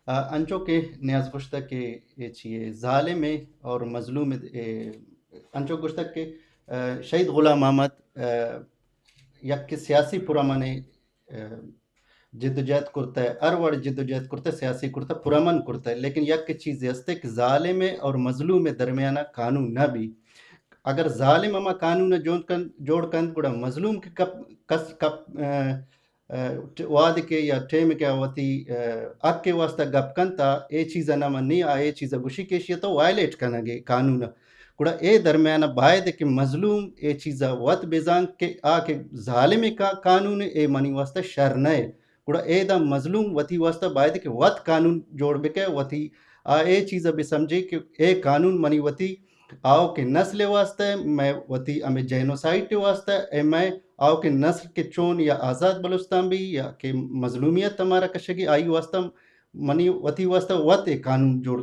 अंचो के नियाज गुश्तक के ये चाहिए ज़ालिम और मजलूम अंचो गुश्तक के शहीद गुलाम अहमद यक के सियासी पुरमने जिद्दोजहद करता है अरवड़ जिद्दोजहद करता है सियासी करता है पुरमन करता है लेकिन यक की चीज़ हस्ते कि ज़ालिम और मजलूम दरमियाना कानून न भी अगर ज़ालिम अमा कानून जोड़ कन गुड़ा मजलूम के कप कस कप वाद के या टेम के वती अक के वास्ता गप कंता ए चीज़ न मनी आ ए चीज़ गुशी के शिय तो वायलेट कनगे कानून गुड़ा ए दरमियान बायद के मजलूम ए चीज़ वत बेजांग के आ के ज़ालिम का कानून ए मनी वास्ता शर नए गुड़ा ए दा मजलूम वती वास्ता बायद के वत कानून जोड़ बेके वती आ ए चीज़ भी समझे कि ए कानून मनी वती आओ के नस्ल वास्ते मैं वती अमे जेनोसाइड वास्ते ए मैं आओ के नस्ल के चोन या आज़ाद बलुस्तान भी या के मजलूमियत हमारा कशगी आई वास्ता मनी वती वास्ता वत ए कानून जोड़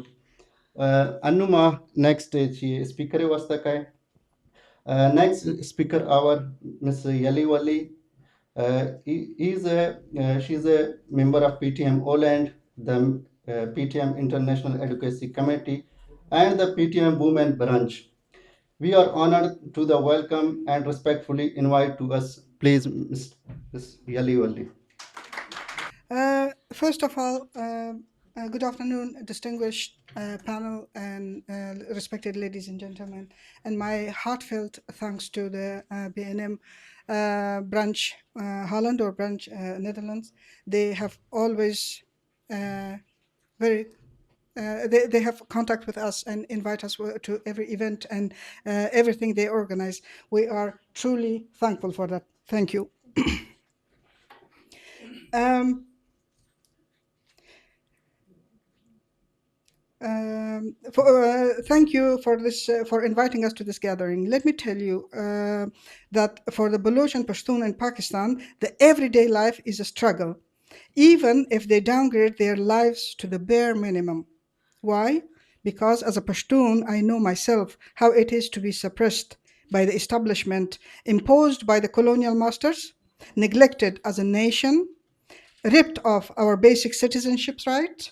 अनुमा नेक्स्ट स्पीकर वास्ता का है नेक्स्ट स्पीकर आवर मिस यली वली she is a member of PTM Oland, the PTM International Advocacy Committee, and the PTM Women Branch. We are honored to the welcome and respectfully invite to us, please, Ms. Yali Walli. First of all, good afternoon, distinguished panel and respected ladies and gentlemen, and my heartfelt thanks to the BNM branch Holland or branch Netherlands. They have always they have contact with us and invite us to every event and everything they organize. We are truly thankful for that. Thank you. Thank you for this for inviting us to this gathering. Let me tell you that for the Baloch and Pashtun in Pakistan, the everyday life is a struggle, even if they downgrade their lives to the bare minimum. Why? Because as a Pashtun, I know myself how it is to be suppressed by the establishment, imposed by the colonial masters, neglected as a nation, ripped of our basic citizenship rights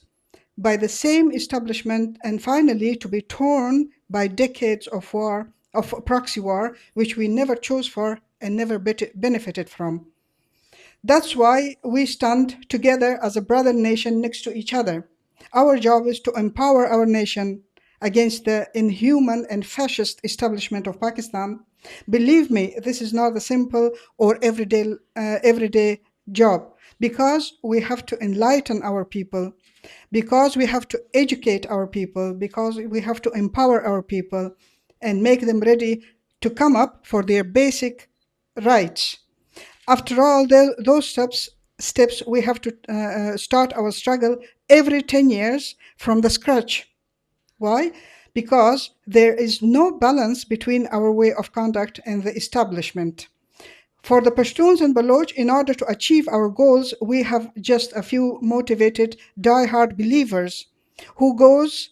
by the same establishment, and finally to be torn by decades of war, of proxy war, which we never chose for and never benefited from. That's why we stand together as a brother nation next to each other. Our job is to empower our nation against the inhuman and fascist establishment of Pakistan. Believe me, this is not a simple or everyday job, because we have to enlighten our people, because we have to educate our people, because we have to empower our people and make them ready to come up for their basic rights. After all, those steps we have to start our struggle every 10 years from the scratch. Why? Because there is no balance between our way of conduct and the establishment. For the Pashtuns and Baloch, in order to achieve our goals, we have just a few motivated, die-hard believers who goes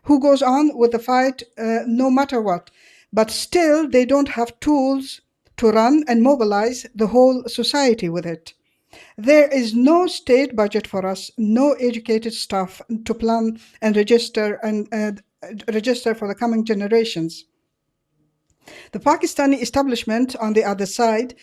on with the fight no matter what. But still, they don't have tools to run and mobilize the whole society with it. There is no state budget for us, no educated staff to plan and register for the coming generations. The Pakistani establishment, on the other side,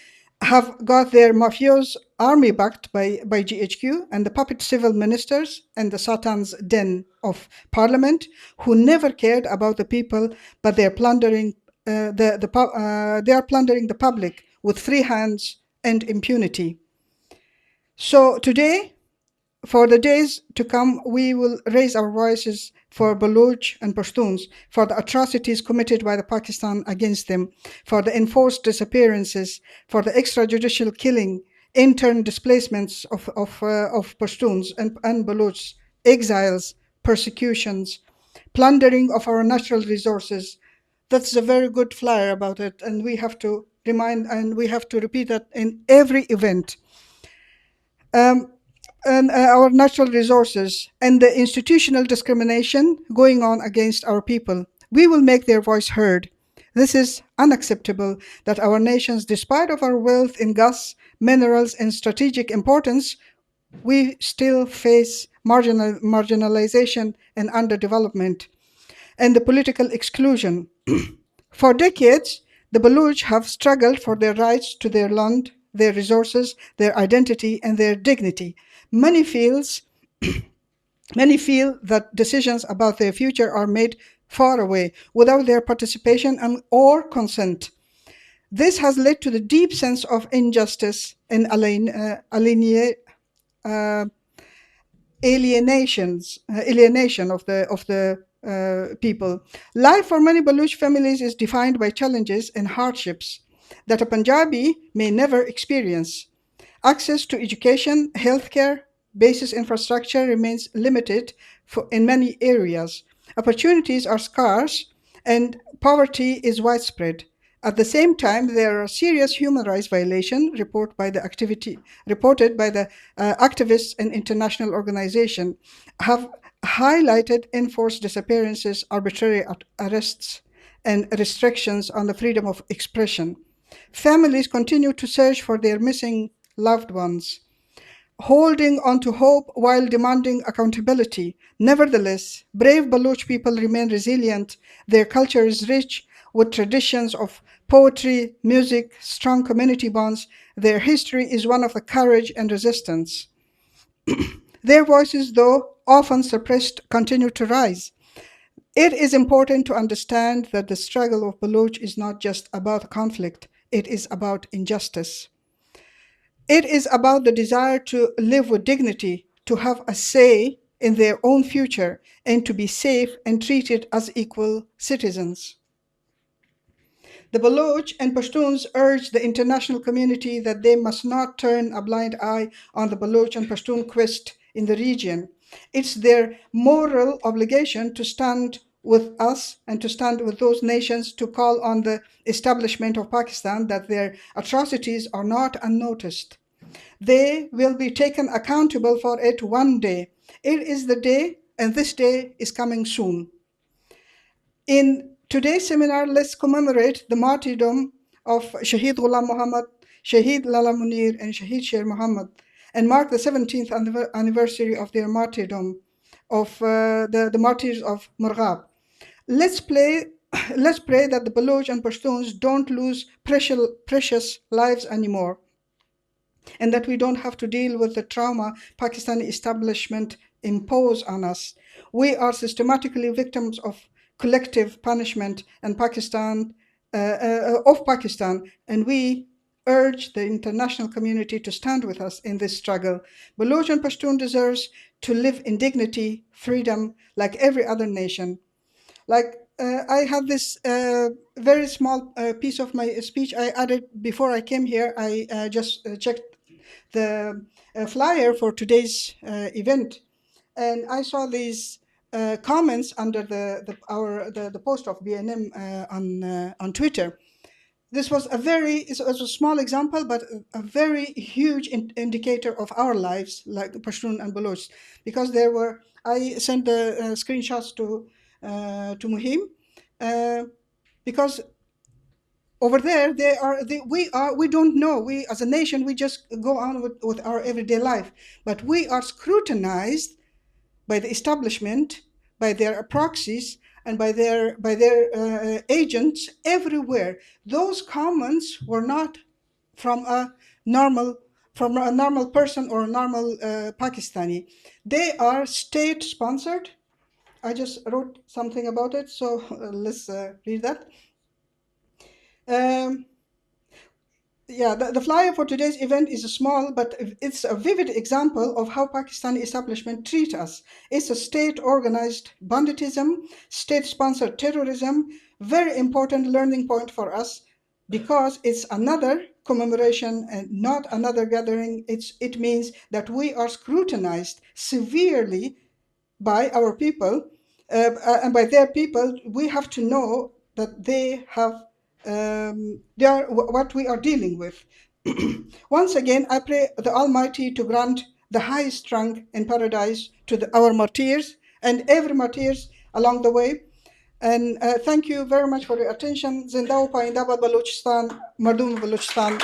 have got their mafios army backed by GHQ and the puppet civil ministers and the Satan's den of parliament, who never cared about the people, but they are plundering the public with free hands and impunity. So today, for the days to come, we will raise our voices for Baloch and Pashtuns, for the atrocities committed by the Pakistan against them, for the enforced disappearances, for the extrajudicial killing, intern displacements of Pashtuns and Balochs, exiles, persecutions, plundering of our natural resources. That's a very good flyer about it, and we have to repeat that in every event. And our natural resources and the institutional discrimination going on against our people. We will make their voice heard. This is unacceptable that our nations, despite of our wealth in gas, minerals, and strategic importance, we still face marginalization and underdevelopment and the political exclusion. For decades, the Baloch have struggled for their rights to their land, their resources, their identity, and their dignity. Many feel that decisions about their future are made far away without their participation or consent. This has led to the deep sense of injustice and alienation of the people. Life for many Baloch families is defined by challenges and hardships that a Punjabi may never experience. Access to education, healthcare, basic infrastructure remains limited in many areas. Opportunities are scarce and poverty is widespread. At the same time, there are serious human rights violations reported by the activists and international organizations have highlighted enforced disappearances, arbitrary arrests, and restrictions on the freedom of expression. Families continue to search for their missing loved ones, holding on to hope while demanding accountability. Nevertheless, brave Baloch people remain resilient. Their culture is rich with traditions of poetry, music, strong community bonds. Their history is one of courage and resistance. Their voices, though often suppressed, continue to rise. It is important to understand that the struggle of Baloch is not just about conflict, it is about injustice. It is about the desire to live with dignity, to have a say in their own future, and to be safe and treated as equal citizens. The Baloch and Pashtuns urge the international community that they must not turn a blind eye on the Baloch and Pashtun quest in the region. It's their moral obligation to stand with us and to stand with those nations to call on the establishment of Pakistan that their atrocities are not unnoticed. They will be taken accountable for it one day. It is the day, and this day is coming soon. In today's seminar, let's commemorate the martyrdom of Shaheed Ghulam Muhammad, Shaheed Lala Munir, and Shaheed Sher Muhammad, and mark the 17th anniversary of their martyrdom of the Martyrs of Murgaap. Let's pray that the Baloch and Pashtuns don't lose precious lives anymore, and that we don't have to deal with the trauma Pakistani establishment impose on us. We are systematically victims of collective punishment and Pakistan, and we urge the international community to stand with us in this struggle. Baloch and Pashtun deserves to live in dignity, freedom, like every other nation. I have this very small piece of my speech I added before I came here. I just checked the flyer for today's event, and I saw these comments under the post of BNM on Twitter. This was it was a small example, but a very huge indicator of our lives, like Pashtun and Baloch, because I sent the screenshots to Muhim, because over there we don't know. We as a nation, we just go on with our everyday life, but we are scrutinized by the establishment, by their proxies, and by their agents everywhere. Those comments were not from a normal person or a normal Pakistani. They are state sponsored. I just wrote something about it, so let's read that. Yeah, the flyer for today's event is small, but it's a vivid example of how Pakistani establishment treat us. It's a state-organized banditism, state-sponsored terrorism, very important learning point for us, because it's another commemoration and not another gathering. It means that we are scrutinized severely by our people, and by their people. We have to know that they are what we are dealing with. Once again, I pray the Almighty to grant the highest rank in paradise to our martyrs and every martyrs along the way. And thank you very much for your attention. Zindau Paindaba Balochistan, Mardum Balochistan.